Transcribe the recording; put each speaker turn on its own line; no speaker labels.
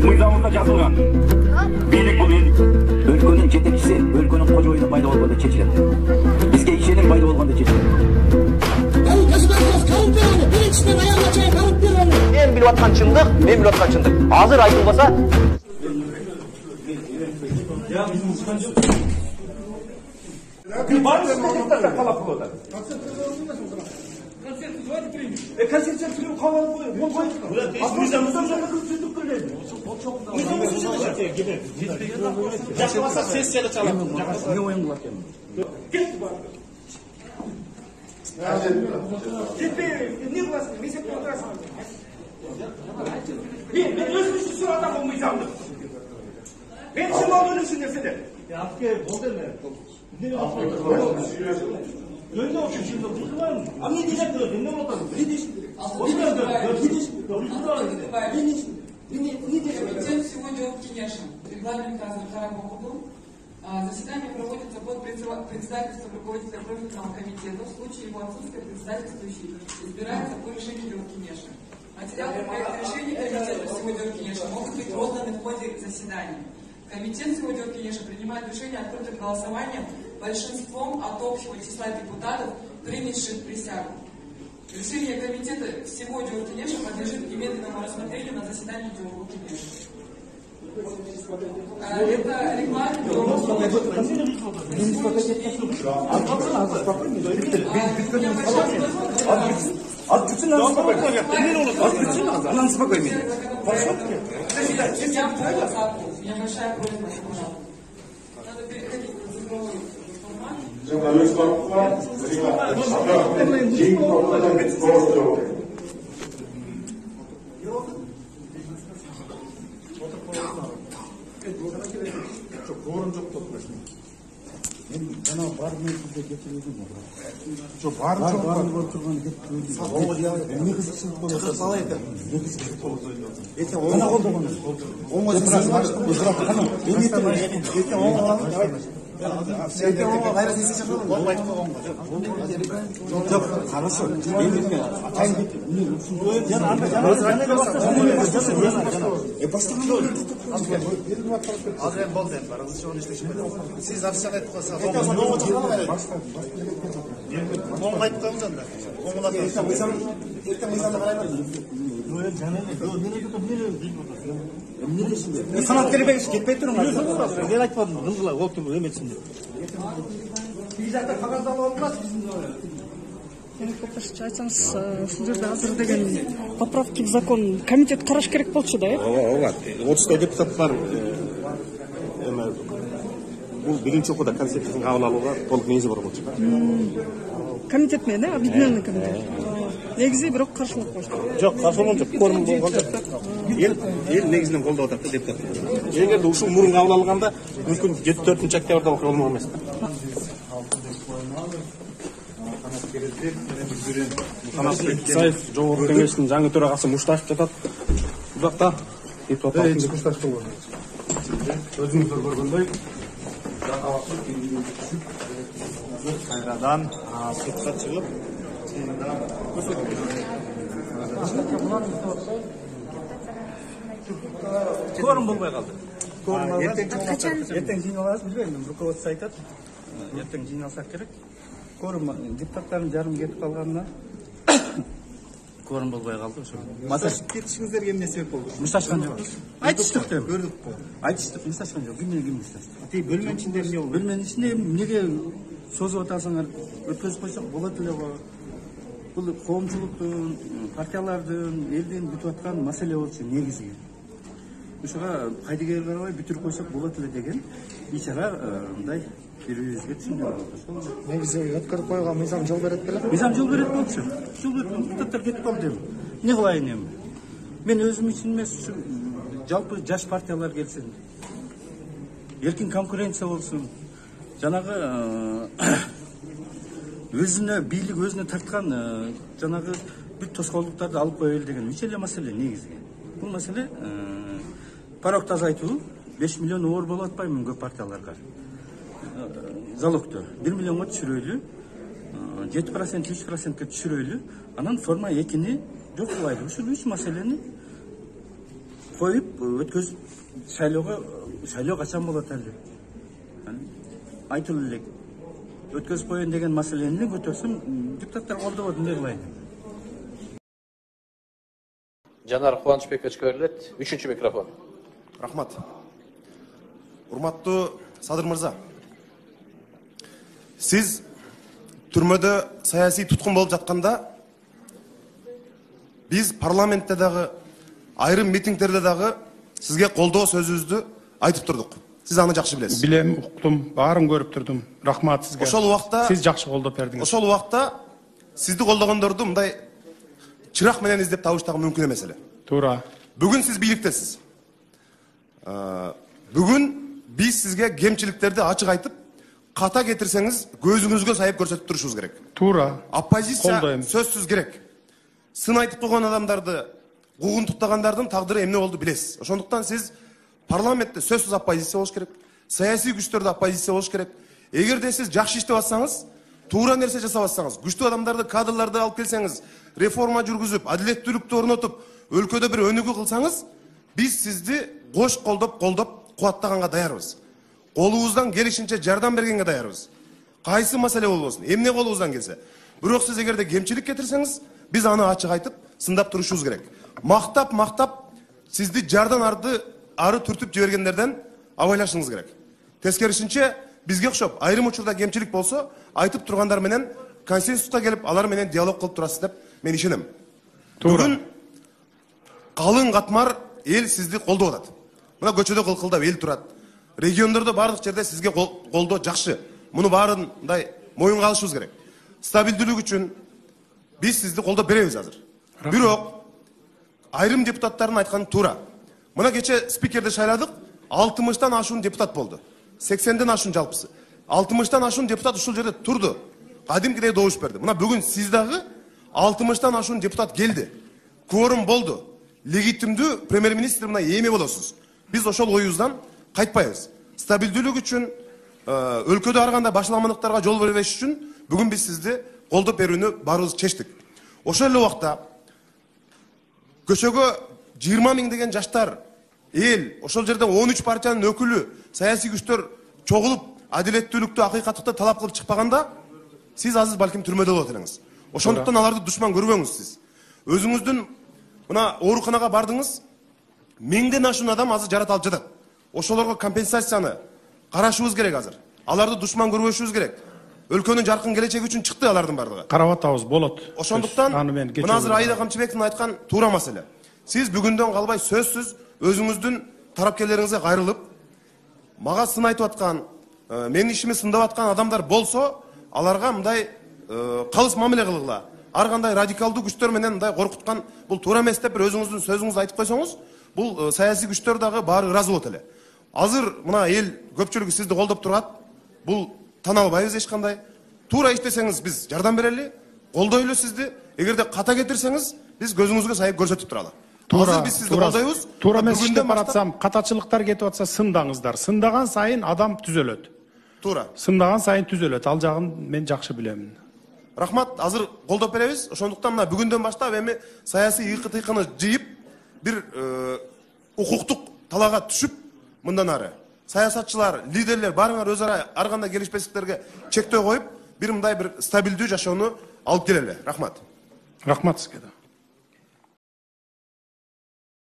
Мыйзамында жазылған. Бийлик бул эл. Өлкөнүн жетекчиси өлкөнүн кожоюну пайда болгондо чечилет. Бизге ишеним пайда болгондо чечилет.
Мен билип аткан чындык, мен билип аткан чындык. Азыр айтылбаса
Концерт прием қаланып жақсыласа сессияда çalalım. Ne oyun bulak yani? Gitme, ne bulasın? Mesut oturasın. Ben özüm için şu adam olmayacağımdır. Ben kim olduğunu için desene. Ya asker, o da ne? Ne yapalım? Önde o şimdi bu var mı? Ama ne diyecek diyor? Ne yapalım? Ne diyecek? O yüzden diyor. Ne diyecek?
Комитет сегодня Кинешин. Регламент Карабокубу. Заседание проводится под председательством руководителя профильного комитета. В случае его отсутствия председательствующий избирается по решению Кинешин. Материалы проекта решения комитета сегодня Кинешин могут быть розданы в ходе заседания. Комитет сегодня Кинешин принимает решение открытым голосованием большинством от общего числа депутатов, принявших присягу. Решение комитета всего Дюркинеша подлежит немедленному рассмотрению на заседании Дюркинеша. Это регламент Небольшая просьба, пожалуйста. Надо переходить к цифровой
Хорошо. Санаткерлерге кетпей тұрыңыз. Мен айтпадым, ғылғыла, ол кім өметсін деп. Бизақта қағазда алынбас біздің
Қошқа айтсаңыз, сіз жерде азыр деген поправки в закон комитет қараш керек болчу да,
Ооба. 30 депутат бар. Бул биринчи окууда концепциясын кабыл алууга толук негизи бар болчу.
Комитет менен, объединенный комитет. Негизи бирок каршылык коюшту.
Жок, каршылык жок. Форум болгондо эл негизинен колдоп атат депутат. Эгерде ушул мурун кабыл алганда мүмкүн 7-4-октябрда окуя болмок эмес. Саев жогорку кеңештин жаңы төрагасы Мушташев жатат. Бузакта депутат Мушташев болот. Өзүңүздөр көргөндөй кайрадан сыртка чыгып Корум болбой калды.
Ертең жиналасыз, билбейм, руководство айтат. Ертең жиналсак керек. Корум депутаттардын жарым кетип калганына корум болбой калды ошо. Масашып кетишиңиздерге эмне себеп болду? Мушташкан жок. Айтыштык деп. Көрдүк го. Айтыштык, мушташкан жок. Ким мушташты? Тиги бөлмөнүн ичинде эмне болду? Бөлмөнүн ичинде эмнеге созуп атасыңар? Өткөзүп койсок болот эле го. Бул коомчулуктун, партиялардын, элдин бүтүп аткан маселе болчу негизи. Ошого кайдыгер карабай бүтүрүп койсок болот эле деген ишара мындай бири-бирибизге түшүндүрүп атабыз.
Негизи өткөрүп койгон мыйзам жол берет беле?
Мыйзам жол берет болчу. Жол берет, депутаттар кетип калды. Не кылайын эми? Мен өзүм үчүн эмес, жалпы жаш партиялар келсин. Эркин конкуренция болсун. Жанагы өзүнө бийлик өзүнө тарткан жанагы бүт тоскоолдуктарды алып коелу деген үч эле маселе негизи. Бул маселе парокду азайтуу, 5 миллион оор болуп атпайбы көп партияларга. Залогду 1 миллионго түшүрөлү, 7%, 3%ке түшүрөлү. Анан форма 2-ни Жоқ былай ушул 3 маселени коюп өткөзүп шайлоо качан болот эле? Айтылып элек. Өткөзүп коеюн деген маселени көтөрсөм, депутаттар колдободу эмне кылайын?
Жанар Кубанычбековичке берилет. 3-чү микрофон.
Рахмат. Урматтуу Садыр мырза. Сиз түрмөдө саясий туткун болуп жатканда биз парламентте дагы айрым митингтерде дагы сизге колдоо сөзүбүздү айтып турдук. Сиз аны жакшы билесиз.
Билем, уктум, баарын көрүп турдум. Рахмат сизге.
Ошол убакта
сиз жакшы колдоп бердиңиз.
Ошол убакта сизди колдогондорду мындай чырак менен издеп табыш дагы мүмкүн эмес эле.
Туура.
Бүгүн сиз бийликтесиз. Бүгүн биз сизге кемчиликтерди ачык айтып, ката кетирсеңиз көзүңүзгө сайып көрсөтүп турушубуз керек.
Туура.
Оппозиция
Колдойм.
сөзсүз керек. Сын айтып койгон адамдарды, куугунтуктагандардын тагдыры эмне болду билесиз. Ошондуктан сиз парламентте сөзсүз оппозиция болуш керек. Саясий күчтөрдө оппозиция болуш керек. Эгерде сиз жакшы иштеп атсаңыз, туура нерсе жасап атсаңыз, күчтүү адамдарды, кадрларды алып келсеңиз, реформа жүргүзүп, адилеттүүлүктү орнотуп, өлкөдө бир өнүгүү кылсаңыз, биз сизди кош колдоп, кубаттаганга даярбыз. Колубуздан келишинче жардам бергенге даярбыз. Кайсы маселе болбосун, эмне колубуздан келсе. Бирок сиз эгерде кемчилик кетирсеңиз, биз аны ачык айтып, сындап турушубуз керек. Мактап сизди жардан ары түртүп жибергендерден абайлашыңыз керек. Тескерисинче, бизге окшоп айрым учурда кемчилик болсо, айтып тургандар менен консенсуска келип, алар менен диалог кылып турасыз деп мен ишенем. Бүгүн калың катмар эл сизди колдоп атат. Мына көчөдө кылкылдап эл турат. Региондордо бардык жерде сизге колдоо жакшы. Муну баарындай моюнга алышыбыз керек. Стабилдүүлүк үчүн биз сизди колдоп беребиз азыр. Бирок айрым депутаттардын айтканы туура. Мына кече спикерди шайладык, 60тан ашуун депутат болду. 80ден ашуун жалпысы. 60тан ашуун депутат ушул жерде турду. Кадимкидей добуш берди. Мына бүгүн сиз дагы 60тан ашуун депутат келди. Кворум болду. Легитимдүү премьер-министр мына эми болосуз. Биз ошол оюбуздан кайтпайбыз. Стабилдүүлүк үчүн, өлкөдө ар кандай башаламандыктарга жол бербеш үчүн бүгүн биз сизди колдоп берүүнү баарыбыз чечтик. Ошол эле убакта көчөгө 20 миң деген жаштар, эл, ошол жерде 13 партиянын өкүлү, саясий күчтөр чогулуп, адилеттүүлүктү, акыйкаттыкты талап кылып чыкпаганда, сиз азыр балким түрмөдө болот элеңиз. Ошондуктан аларды душман көрбөңүз сиз. Өзүңүздүн мына ооруканага бардыңыз, 1000ден ашуун адам азыр жаратылып жатат. Ошолорго компенсацияны карашыбыз керек азыр. Аларды душман көрбөшүбүз керек. Өлкөнүн жаркын келечеги үчүн чыкты алардын бардыгы.
Карап атабыз болот.
Ошондуктан мына азыр Аида Камчыбековдун айткан туура маселе. Сиз бүгүндөн калбай сөзсүз өзүңүздүн тарапкерлериңизге кайрылып, мага сын айтып аткан, менин ишими сындап аткан адамдар болсо, аларга мындай калыс мамиле кылгыла. Ар кандай радикалдуу күчтөр менен мындай коркуткан, бул туура эмес деп бир өзүңүздүн сөзүңүздү айтып койсоңуз, бул саясий күчтөр дагы баары ыраазы болот эле. Азыр мына эл көпчүлүгү сизди колдоп турат. Бул тана албайбыз эч кандай. Туура иштесеңиз биз жардам берели, колдойлу сизди. Эгерде ката кетирсеңиз, биз көзүңүзгө сайып көрсөтүп туралы. Азыр биз сизди колдойбуз.
Туура эмес иштеп баратсам, катачылыктар кетип атса сындаңыздар. Сындаган сайын адам түзөлөт.
Туура.
Сындаган сайын түзөлөт. Ал жагын мен жакшы билем.
Рахмат, азыр колдоп беребиз. Ошондуктан мына бүгүндөн баштап эми саясий ыкы-тыйкыны жыйып, бир укуктук талаага түшүп, мындан ары саясатчылар, лидерлер баарыңар өз ара ар кандай келишпестиктерге чектөө коюп, бир мындай бир стабилдүү жашоону алып келели. Рахмат.
Рахмат сизге.